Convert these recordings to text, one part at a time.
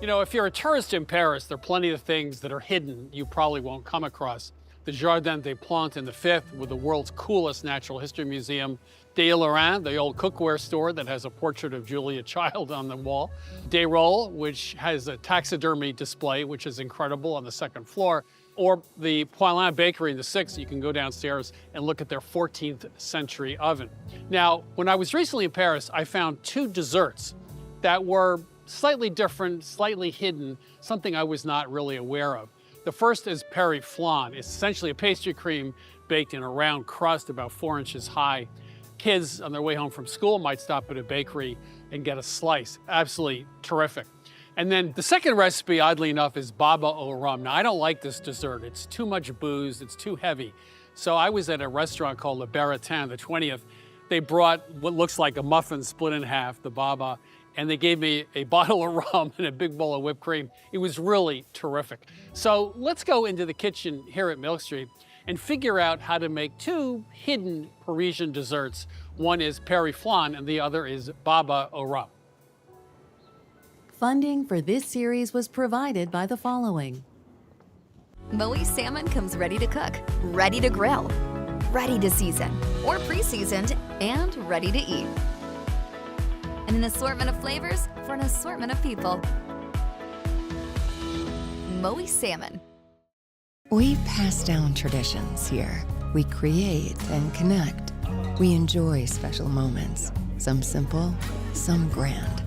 You know, if you're a tourist in Paris, there are plenty of things that are hidden you probably won't come across. The Jardin des Plantes in the Fifth, with the world's coolest natural history museum. Des Lorrains, the old cookware store that has a portrait of Julia Child on the wall. Des Rolles, which has a taxidermy display, which is incredible, on the second floor. Or the Poilin Bakery in the Sixth. You can go downstairs and look at their 14th century oven. Now, when I was recently in Paris, I found two desserts that were slightly different, slightly hidden, something I was not really aware of. The first is Paris flan. It's essentially a pastry cream baked in a round crust about 4 inches high. Kids on their way home from school might stop at a bakery and get a slice. Absolutely terrific. And then the second recipe, oddly enough, is baba au rhum. Now, I don't like this dessert. It's too much booze, it's too heavy. So I was at a restaurant called Le Baratin, the 20th. They brought what looks like a muffin split in half, the baba, and they gave me a bottle of rum and a big bowl of whipped cream. It was really terrific. So let's go into the kitchen here at Milk Street and figure out how to make two hidden Parisian desserts. One is Paris flan and the other is baba au rhum. Funding for this series was provided by the following. Moe's salmon comes ready to cook, ready to grill, ready to season, or pre-seasoned, and ready to eat. And an assortment of flavors for an assortment of people. Moe's salmon. We pass down traditions here. We create and connect. We enjoy special moments, some simple, some grand.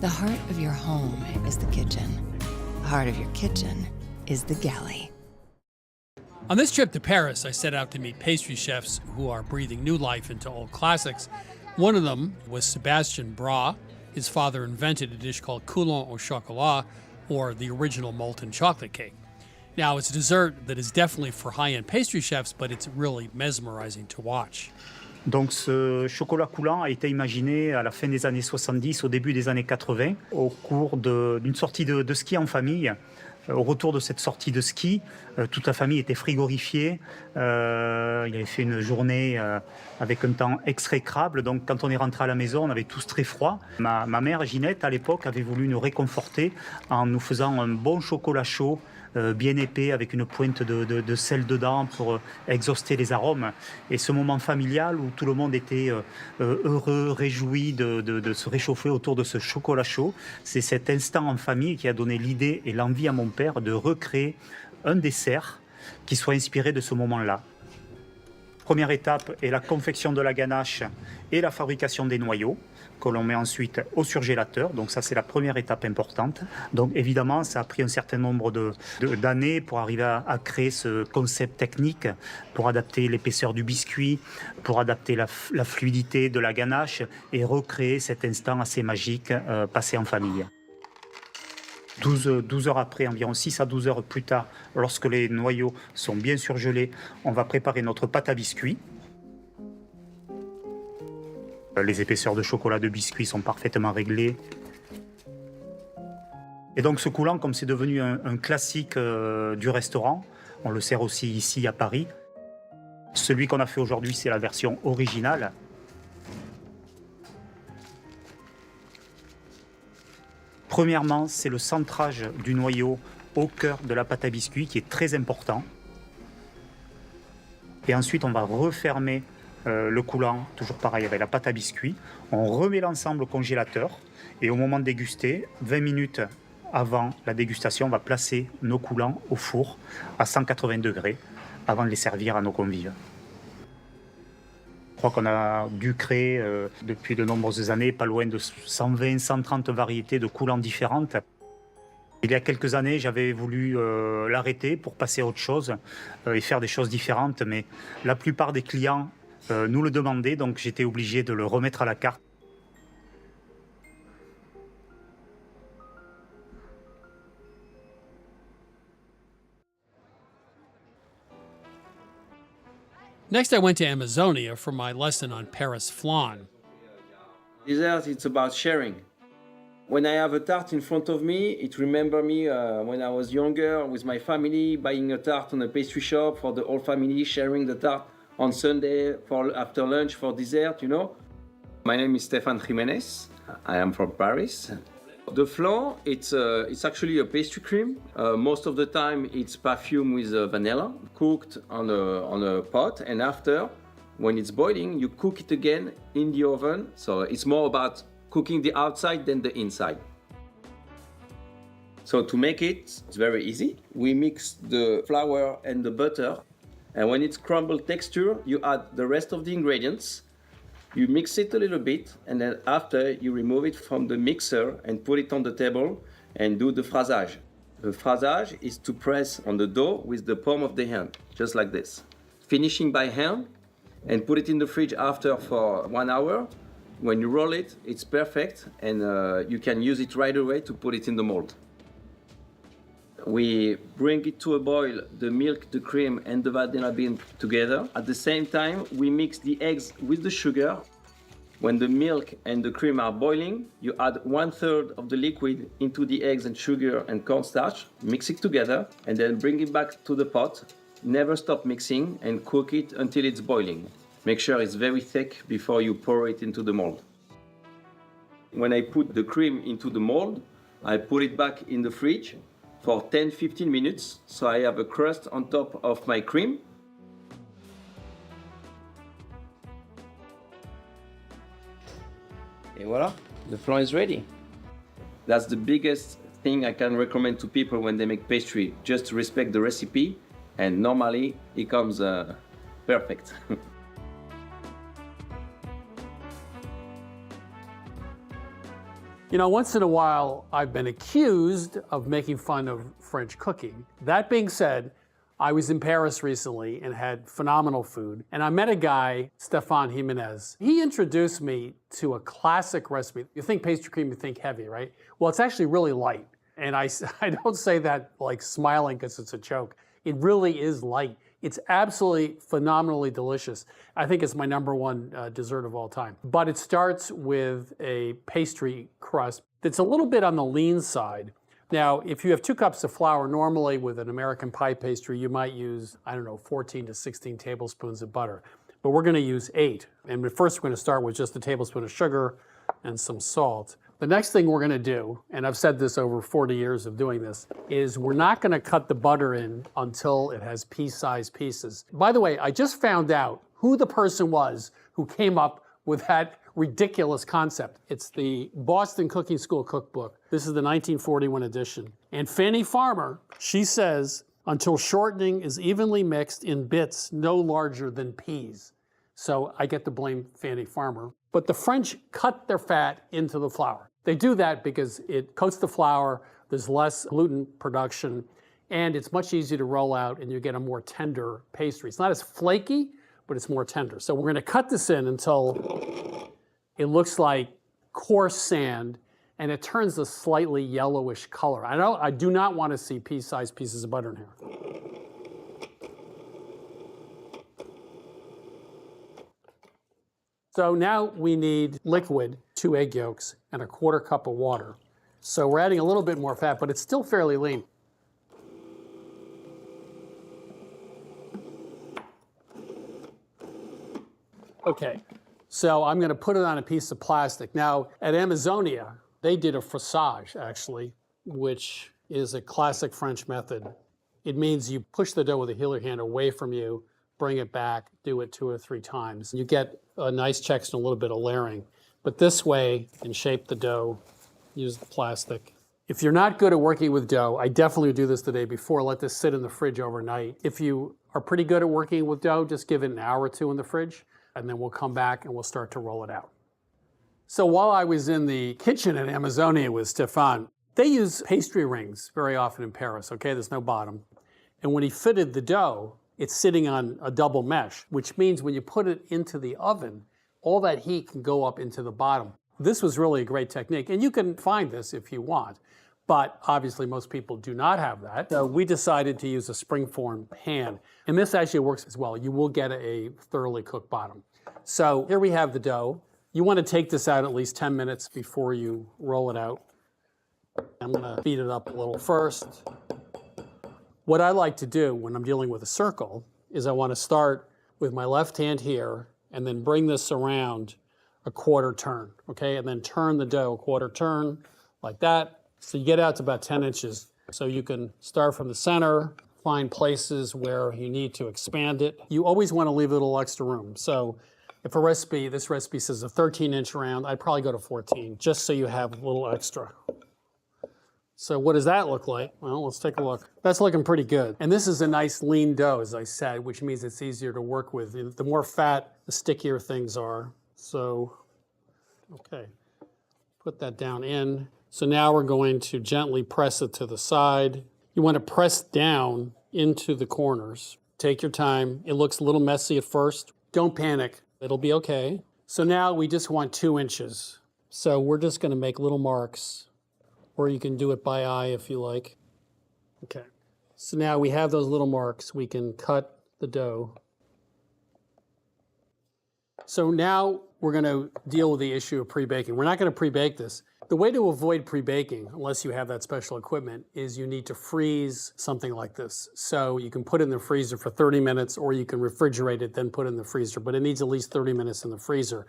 The heart of your home is the kitchen. The heart of your kitchen is the galley. On this trip to Paris, I set out to meet pastry chefs who are breathing new life into old classics. One of them was Sébastien Bras. His father invented a dish called coulon au chocolat, or the original molten chocolate cake. Now, it's a dessert that is definitely for high-end pastry chefs, but it's really mesmerizing to watch. Donc ce chocolat coulant a été imaginé à la fin des années 70, au début des années 80, au cours d'une sortie de ski en famille. Au retour de cette sortie de ski, toute la famille était frigorifiée. Il avait fait une journée avec un temps exécrable. Donc quand on est rentré à la maison, on avait tous très froid. Ma mère, Ginette, à l'époque, avait voulu nous réconforter en nous faisant un bon chocolat chaud, bien épais, avec une pointe de sel dedans pour exhauster les arômes. Et ce moment familial où tout le monde était heureux, réjoui de se réchauffer autour de ce chocolat chaud, c'est cet instant en famille qui a donné l'idée et l'envie à mon père de recréer un dessert qui soit inspiré de ce moment-là. Première étape est la confection de la ganache et la fabrication des noyaux, que l'on met ensuite au surgélateur. Donc ça, c'est la première étape importante. Donc évidemment, ça a pris un certain nombre d'années pour arriver à créer ce concept technique, pour adapter l'épaisseur du biscuit, pour adapter la fluidité de la ganache et recréer cet instant assez magique passé en famille. 12 heures après, environ 6 à 12 heures plus tard, lorsque les noyaux sont bien surgelés, on va préparer notre pâte à biscuits. Les épaisseurs de chocolat de biscuits sont parfaitement réglées. Et donc ce coulant, comme c'est devenu un classique du restaurant, on le sert aussi ici à Paris. Celui qu'on a fait aujourd'hui, c'est la version originale. Premièrement, c'est le centrage du noyau au cœur de la pâte à biscuits qui est très important. Et ensuite, on va refermer le coulant, toujours pareil avec la pâte à biscuits. On remet l'ensemble au congélateur et au moment de déguster, 20 minutes avant la dégustation, on va placer nos coulants au four à 180 degrés avant de les servir à nos convives. Je crois qu'on a dû créer depuis de nombreuses années pas loin de 120, 130 variétés de coulants différentes. Il y a quelques années, j'avais voulu l'arrêter pour passer à autre chose et faire des choses différentes, mais la plupart des clients nous le demandaient, donc j'étais obligé de le remettre à la carte. Next, I went to Amazonia for my lesson on Paris flan. Dessert, it's about sharing. When I have a tart in front of me, it remembers me when I was younger with my family, buying a tart on a pastry shop for the whole family, sharing the tart on Sunday after lunch for dessert, you know. My name is Stefan Jimenez. I am from Paris. The flan, it's actually a pastry cream. Most of the time, it's perfumed with vanilla, cooked on a pot, and after, when it's boiling, you cook it again in the oven. So it's more about cooking the outside than the inside. So to make it, it's very easy. We mix the flour and the butter, and when it's crumbled texture, you add the rest of the ingredients. You mix it a little bit, and then after you remove it from the mixer and put it on the table and do the phrasage. The phrasage is to press on the dough with the palm of the hand, just like this. Finishing by hand and put it in the fridge after for 1 hour. When you roll it, it's perfect, and you can use it right away to put it in the mold. We bring it to a boil, the milk, the cream, and the vanilla bean together. At the same time, we mix the eggs with the sugar. When the milk and the cream are boiling, you add 1/3 of the liquid into the eggs and sugar and cornstarch, mix it together, and then bring it back to the pot. Never stop mixing and cook it until it's boiling. Make sure it's very thick before you pour it into the mold. When I put the cream into the mold, I put it back in the fridge for 10-15 minutes, so I have a crust on top of my cream. And voila, the flan is ready. That's the biggest thing I can recommend to people when they make pastry. Just respect the recipe, and normally it comes perfect. You know, once in a while, I've been accused of making fun of French cooking. That being said, I was in Paris recently and had phenomenal food. And I met a guy, Stéphane Jimenez. He introduced me to a classic recipe. You think pastry cream, you think heavy, right? Well, it's actually really light. And I don't say that like smiling because it's a joke. It really is light. It's absolutely phenomenally delicious. I think it's my #1 dessert of all time. But it starts with a pastry crust that's a little bit on the lean side. Now, if you have 2 cups of flour, normally with an American pie pastry, you might use, 14 to 16 tablespoons of butter. But we're gonna use 8. And first we're gonna start with just a tablespoon of sugar and some salt. The next thing we're gonna do, and I've said this over 40 years of doing this, is we're not gonna cut the butter in until it has pea-sized pieces. By the way, I just found out who the person was who came up with that ridiculous concept. It's the Boston Cooking School cookbook. This is the 1941 edition. And Fanny Farmer, she says, until shortening is evenly mixed in bits no larger than peas. So I get to blame Fanny Farmer. But the French cut their fat into the flour. They do that because it coats the flour, there's less gluten production, and it's much easier to roll out and you get a more tender pastry. It's not as flaky, but it's more tender. So we're gonna cut this in until it looks like coarse sand and it turns a slightly yellowish color. I do not want to see pea-sized pieces of butter in here. So now we need liquid, 2 egg yolks, and a 1/4 cup of water. So we're adding a little bit more fat, but it's still fairly lean. Okay, so I'm gonna put it on a piece of plastic. Now, at Amazonia, they did a phrasage, actually, which is a classic French method. It means you push the dough with a healer hand away from you, bring it back, do it 2 or 3 times. You get a nice checks and a little bit of layering. But this way, you can shape the dough, use the plastic. If you're not good at working with dough, I definitely would do this the day before. Let this sit in the fridge overnight. If you are pretty good at working with dough, just give it an hour or 2 in the fridge, and then we'll come back and we'll start to roll it out. So while I was in the kitchen at Amazonia with Stéphane, they use pastry rings very often in Paris, okay? There's no bottom. And when he fitted the dough, it's sitting on a double mesh, which means when you put it into the oven, all that heat can go up into the bottom. This was really a great technique, and you can find this if you want, but obviously most people do not have that. So we decided to use a springform pan, and this actually works as well. You will get a thoroughly cooked bottom. So here we have the dough. You want to take this out at least 10 minutes before you roll it out. I'm gonna beat it up a little first. What I like to do when I'm dealing with a circle is I want to start with my left hand here and then bring this around a 1/4 turn, okay? And then turn the dough 1/4 turn, like that. So you get out to about 10 inches. So you can start from the center, find places where you need to expand it. You always want to leave a little extra room. So if this recipe says a 13-inch round, I'd probably go to 14, just so you have a little extra. So what does that look like? Well, let's take a look. That's looking pretty good. And this is a nice lean dough, as I said, which means it's easier to work with. The more fat, the stickier things are. So, okay, put that down in. So now we're going to gently press it to the side. You want to press down into the corners. Take your time. It looks a little messy at first. Don't panic. It'll be okay. So now we just want 2 inches. So we're just going to make little marks, or you can do it by eye if you like. Okay. So now we have those little marks. We can cut the dough. So now we're going to deal with the issue of pre-baking. We're not going to pre-bake this. The way to avoid pre-baking, unless you have that special equipment, is you need to freeze something like this. So you can put it in the freezer for 30 minutes, or you can refrigerate it, then put it in the freezer. But it needs at least 30 minutes in the freezer.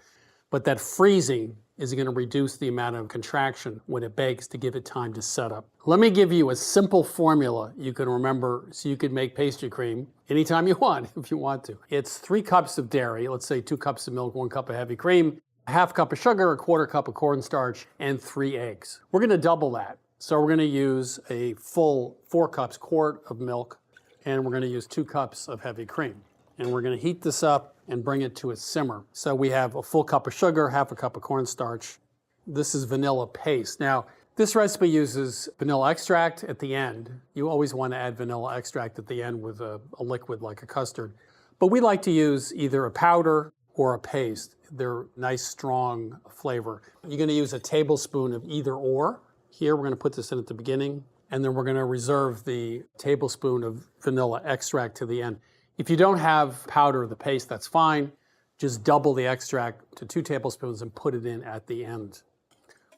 But that freezing is going to reduce the amount of contraction when it bakes to give it time to set up. Let me give you a simple formula you can remember so you can make pastry cream anytime you want, if you want to. It's 3 cups of dairy, let's say 2 cups of milk, 1 cup of heavy cream, a half cup of sugar, a 1/4 cup of cornstarch, and 3 eggs. We're going to double that. So we're going to use a full 4 cups, quart of milk, and we're going to use 2 cups of heavy cream. And we're going to heat this up and bring it to a simmer. So we have a full cup of sugar, half a cup of cornstarch. This is vanilla paste. Now, this recipe uses vanilla extract at the end. You always want to add vanilla extract at the end with a liquid like a custard. But we like to use either a powder or a paste. They're nice, strong flavor. You're going to use a tablespoon of either or. Here, we're going to put this in at the beginning, and then we're going to reserve the tablespoon of vanilla extract to the end. If you don't have powder or the paste, that's fine. Just double the extract to 2 tablespoons and put it in at the end.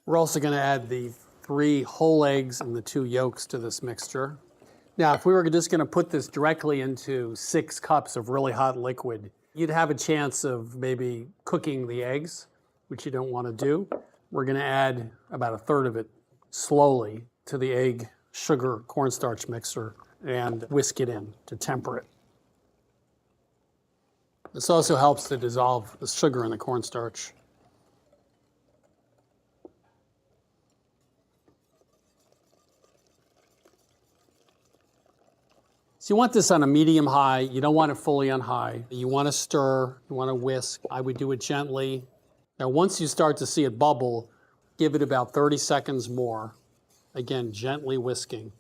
We're also going to add the 3 whole eggs and the 2 yolks to this mixture. Now, if we were just going to put this directly into 6 cups of really hot liquid, you'd have a chance of maybe cooking the eggs, which you don't want to do. We're going to add about 1/3 of it slowly to the egg, sugar, cornstarch mixer and whisk it in to temper it. This also helps to dissolve the sugar in the cornstarch. So you want this on a medium high. You don't want it fully on high. You want to stir, you want to whisk. I would do it gently. Now once you start to see it bubble, give it about 30 seconds more. Again, gently whisking.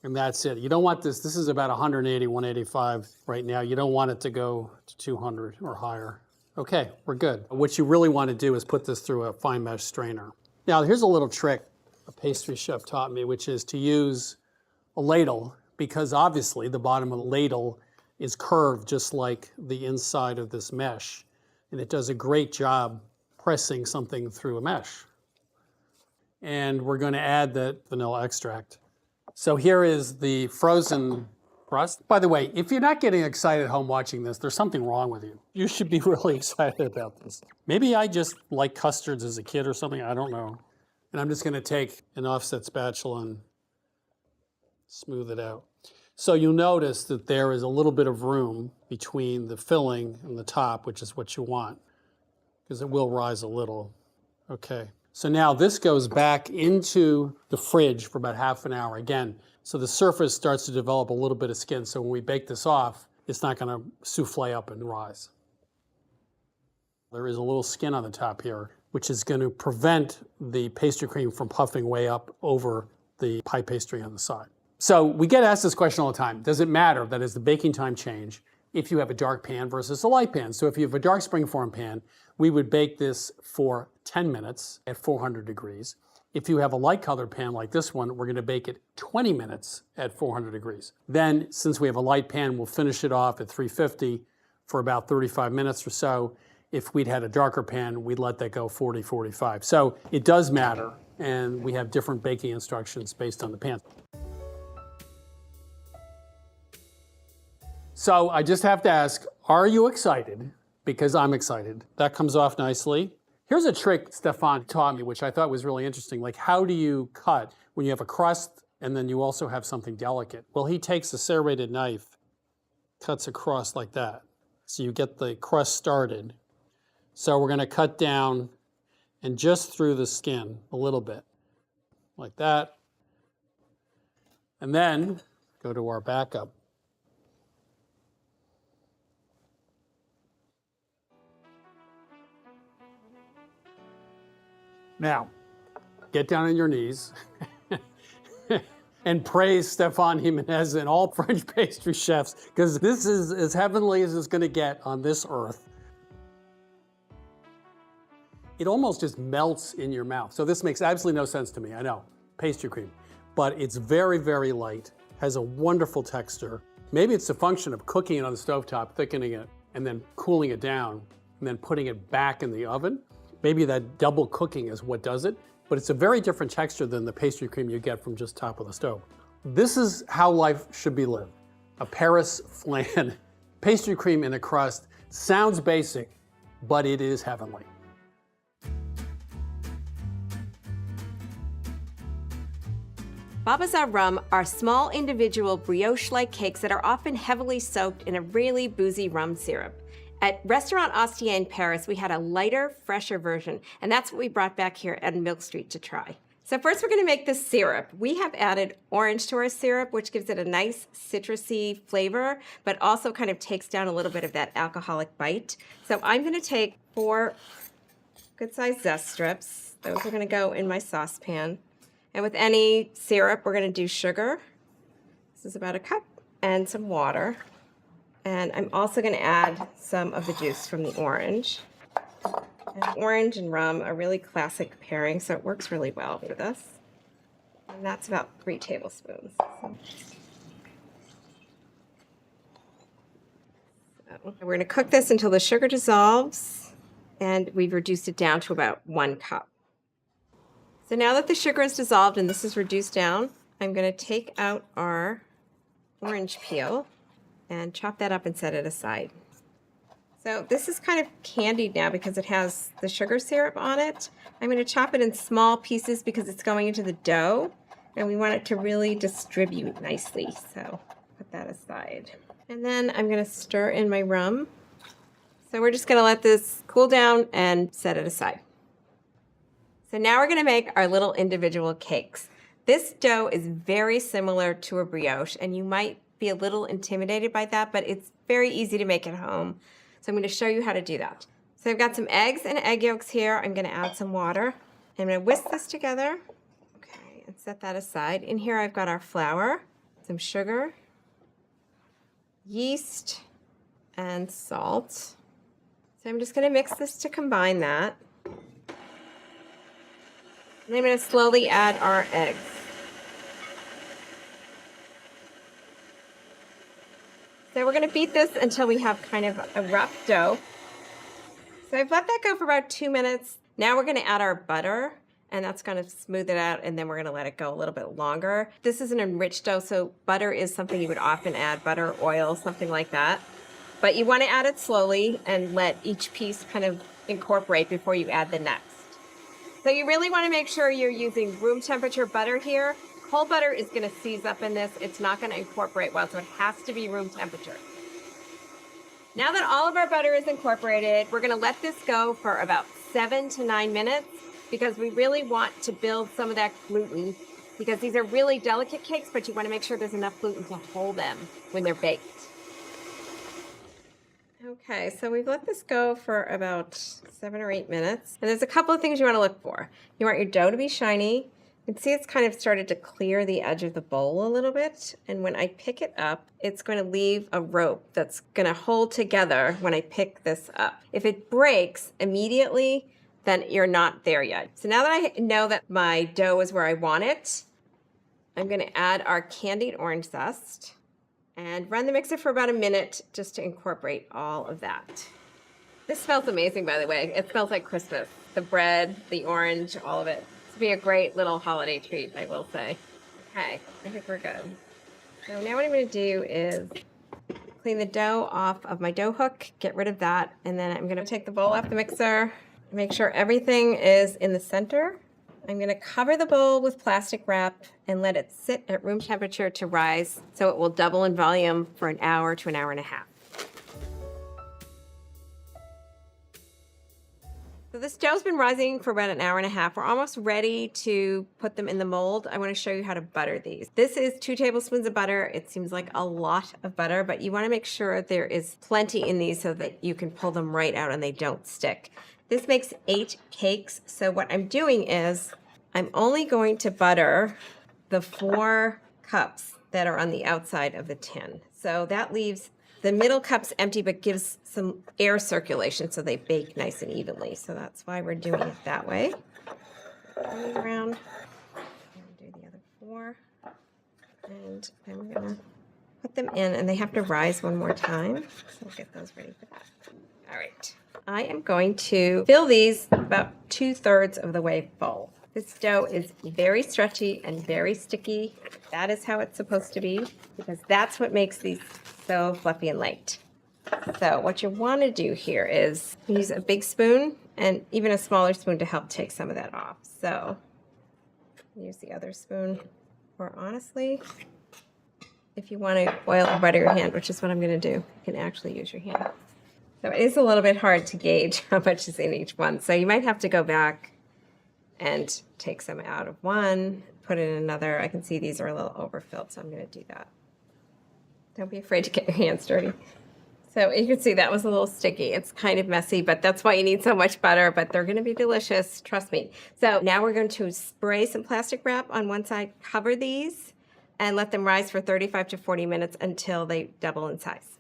And that's it. You don't want this is about 180, 185 right now. You don't want it to go to 200 or higher. Okay, we're good. What you really want to do is put this through a fine mesh strainer. Now here's a little trick a pastry chef taught me, which is to use a ladle, because obviously the bottom of the ladle is curved just like the inside of this mesh. And it does a great job pressing something through a mesh. And we're going to add that vanilla extract. So here is the frozen crust. By the way, if you're not getting excited at home watching this, there's something wrong with you. You should be really excited about this. Maybe I just liked custards as a kid or something, I don't know. And I'm just going to take an offset spatula and smooth it out. So you'll notice that there is a little bit of room between the filling and the top, which is what you want, because it will rise a little. Okay. So now this goes back into the fridge for about half an hour again. So the surface starts to develop a little bit of skin. So when we bake this off, it's not going to souffle up and rise. There is a little skin on the top here, which is going to prevent the pastry cream from puffing way up over the pie pastry on the side. So we get asked this question all the time. Does it matter that as the baking time change, if you have a dark pan versus a light pan? So if you have a dark springform pan, we would bake this for 10 minutes at 400 degrees. If you have a light colored pan like this one, we're going to bake it 20 minutes at 400 degrees. Then, since we have a light pan, we'll finish it off at 350 for about 35 minutes or so. If we'd had a darker pan, we'd let that go 40, 45. So it does matter, and we have different baking instructions based on the pan. So I just have to ask, are you excited? Because I'm excited. That comes off nicely. Here's a trick Stefan taught me, which I thought was really interesting. Like, how do you cut when you have a crust and then you also have something delicate? Well, he takes a serrated knife, cuts across like that. So you get the crust started. So we're gonna cut down and just through the skin a little bit, like that. And then go to our backup. Now, get down on your knees and praise Stefan Jimenez and all French pastry chefs, because this is as heavenly as it's gonna get on this earth. It almost just melts in your mouth. So this makes absolutely no sense to me, I know, pastry cream. But it's very, very light, has a wonderful texture. Maybe it's a function of cooking it on the stovetop, thickening it, and then cooling it down, and then putting it back in the oven. Maybe that double cooking is what does it, but it's a very different texture than the pastry cream you get from just top of the stove. This is how life should be lived. A Paris flan, pastry cream in a crust. Sounds basic, but it is heavenly. Babas au rum are small individual brioche-like cakes that are often heavily soaked in a really boozy rum syrup. At Restaurant Astier in Paris, we had a lighter, fresher version, and that's what we brought back here at Milk Street to try. So first we're gonna make the syrup. We have added orange to our syrup, which gives it a nice citrusy flavor, but also kind of takes down a little bit of that alcoholic bite. So I'm gonna take 4 good-sized zest strips. Those are gonna go in my saucepan. And with any syrup, we're gonna do sugar. This is about a cup, and some water. And I'm also gonna add some of the juice from the orange. And orange and rum are really classic pairing, so it works really well for this. And that's about 3 tablespoons. So we're gonna cook this until the sugar dissolves, and we've reduced it down to about 1 cup. So now that the sugar is dissolved and this is reduced down, I'm gonna take out our orange peel and chop that up and set it aside. So this is kind of candied now because it has the sugar syrup on it. I'm gonna chop it in small pieces because it's going into the dough and we want it to really distribute nicely. So put that aside. And then I'm gonna stir in my rum. So we're just gonna let this cool down and set it aside. So now we're gonna make our little individual cakes. This dough is very similar to a brioche, and you might be a little intimidated by that, but it's very easy to make at home. So I'm gonna show you how to do that. So I've got some eggs and egg yolks here. I'm gonna add some water. I'm gonna whisk this together. Okay, and set that aside. In here I've got our flour, some sugar, yeast, and salt. So I'm just gonna mix this to combine that. And I'm going to slowly add our eggs. So we're going to beat this until we have kind of a rough dough. So I've let that go for about 2 minutes. Now we're going to add our butter, and that's going to smooth it out, and then we're going to let it go a little bit longer. This is an enriched dough, so butter is something you would often add, butter, oil, something like that. But you want to add it slowly and let each piece kind of incorporate before you add the next. So you really want to make sure you're using room temperature butter here. Cold butter is going to seize up in this. It's not going to incorporate well, so it has to be room temperature. Now that all of our butter is incorporated, we're going to let this go for about 7 to 9 minutes because we really want to build some of that gluten because these are really delicate cakes, but you want to make sure there's enough gluten to hold them when they're baked. Okay, so we've let this go for about 7 or 8 minutes. And there's a couple of things you want to look for. You want your dough to be shiny. You can see it's kind of started to clear the edge of the bowl a little bit. And when I pick it up, it's going to leave a rope that's going to hold together when I pick this up. If it breaks immediately, then you're not there yet. So now that I know that my dough is where I want it, I'm going to add our candied orange zest. And run the mixer for about a minute just to incorporate all of that. This smells amazing, by the way. It smells like Christmas. The bread, the orange, all of it. This would be a great little holiday treat, I will say. Okay, I think we're good. So now what I'm going to do is clean the dough off of my dough hook, get rid of that, and then I'm going to take the bowl off the mixer, Make sure everything is in the center. I'm going to cover the bowl with plastic wrap and let it sit at room temperature to rise so it will double in volume for an hour to an hour and a half. So this dough's been rising for about an hour and a half. We're almost ready to put them in the mold. I want to show you how to butter these. This is 2 tablespoons of butter. It seems like a lot of butter, but you want to make sure there is plenty in these so that you can pull them right out and they don't stick. This makes 8 cakes. So what I'm doing is I'm only going to butter the 4 cups that are on the outside of the tin. So that leaves the middle cups empty, but gives some air circulation so they bake nice and evenly. So that's why we're doing it that way. Turn it around and do the other 4. And I'm gonna put them in, and they have to rise one more time. So we'll get those ready for that. All right. I am going to fill these about 2/3 of the way full. This dough is very stretchy and very sticky. That is how it's supposed to be, because that's what makes these so fluffy and light. So what you want to do here is use a big spoon and even a smaller spoon to help take some of that off. So use the other spoon, or honestly, if you want to oil or butter your hand, which is what I'm going to do, you can actually use your hand. So it is a little bit hard to gauge how much is in each one. So you might have to go back and take some out of one, put it in another. I can see these are a little overfilled, so I'm going to do that. Don't be afraid to get your hands dirty. So you can see that was a little sticky. It's kind of messy, but that's why you need so much butter, but they're going to be delicious, trust me. So now we're going to spray some plastic wrap on one side, cover these, and let them rise for 35 to 40 minutes until they double in size.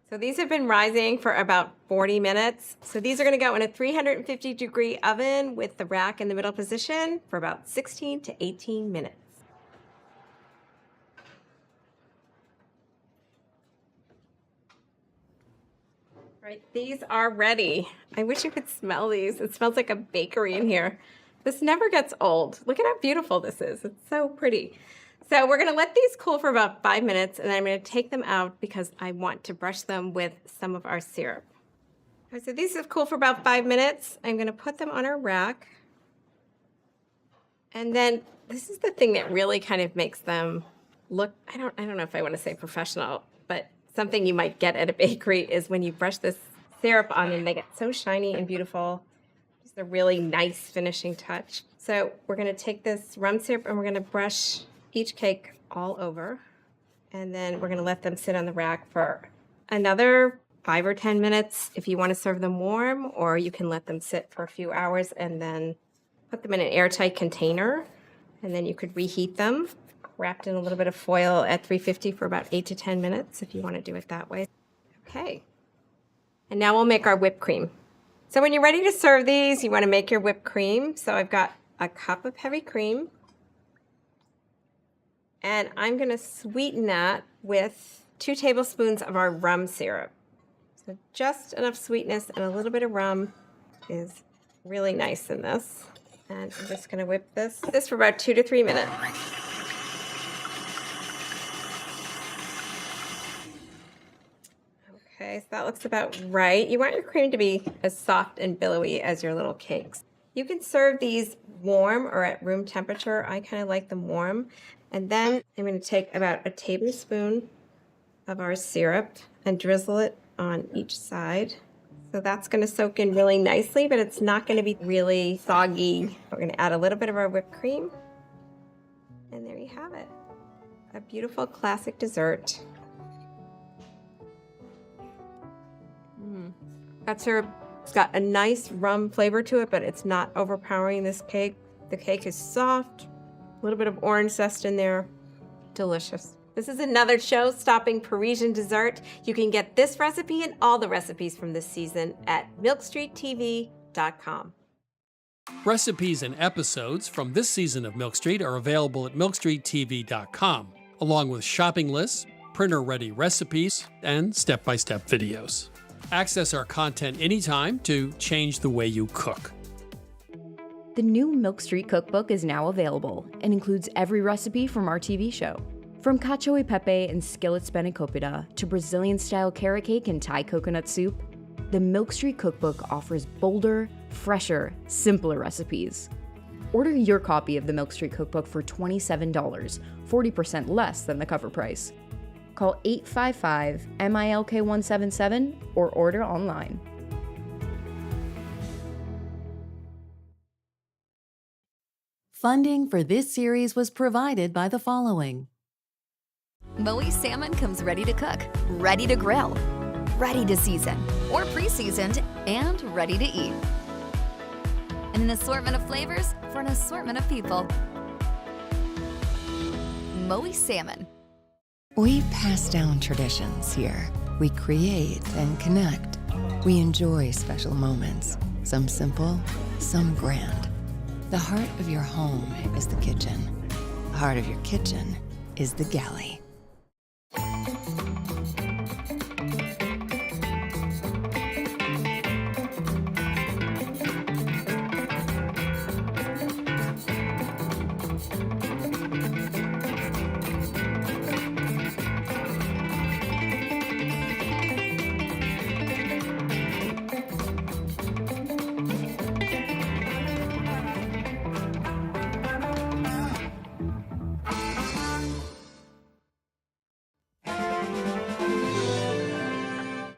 So these have been rising for about 40 minutes. So these are going to go in a 350-degree oven with the rack in the middle position for about 16 to 18 minutes. All right, these are ready. I wish you could smell these. It smells like a bakery in here. This never gets old. Look at how beautiful this is. It's so pretty. So we're going to let these cool for about 5 minutes, and then I'm going to take them out because I want to brush them with some of our syrup. Okay, so these have cooled for about 5 minutes. I'm going to put them on our rack. And then this is the thing that really kind of makes them look, I don't know if I want to say professional, but something you might get at a bakery is when you brush this syrup on them, they get so shiny and beautiful. Just a really nice finishing touch. So we're going to take this rum syrup and we're going to brush each cake all over, and then we're going to let them sit on the rack for another 5 or 10 minutes if you want to serve them warm, or you can let them sit for a few hours and then put them in an airtight container, and then you could reheat them wrapped in a little bit of foil at 350 for about 8 to 10 minutes if you want to do it that way. Okay, and now we'll make our whipped cream. So when you're ready to serve these, you want to make your whipped cream. So I've got a cup of heavy cream, and I'm going to sweeten that with 2 tablespoons of our rum syrup. So just enough sweetness and a little bit of rum is really nice in this. And I'm just going to whip this for about 2 to 3 minutes. Okay, so that looks about right. You want your cream to be as soft and billowy as your little cakes. You can serve these warm or at room temperature. I kind of like them warm. And then I'm going to take about a tablespoon of our syrup and drizzle it on each side. So that's going to soak in really nicely, but it's not going to be really soggy. We're going to add a little bit of our whipped cream. And there you have it. A beautiful classic dessert. That syrup, it's got a nice rum flavor to it, but it's not overpowering this cake. The cake is soft, a little bit of orange zest in there. Delicious. This is another show-stopping Parisian dessert. You can get this recipe and all the recipes from this season at milkstreettv.com. Recipes and episodes from this season of Milk Street are available at milkstreettv.com, along with shopping lists, printer-ready recipes, and step-by-step videos. Access our content anytime to change the way you cook. The new Milk Street cookbook is now available and includes every recipe from our TV show. From cacio e pepe and skillet spanakopita to Brazilian-style carrot cake and Thai coconut soup, the Milk Street Cookbook offers bolder, fresher, simpler recipes. Order your copy of the Milk Street Cookbook for $27, 40% less than the cover price. Call 855-MILK-177 or order online. Funding for this series was provided by the following. Moe salmon comes ready to cook, ready to grill, ready to season, or pre-seasoned, and ready to eat. And an assortment of flavors for an assortment of people. Moe salmon. We pass down traditions here. We create and connect. We enjoy special moments, some simple, some grand. The heart of your home is the kitchen. The heart of your kitchen is the galley.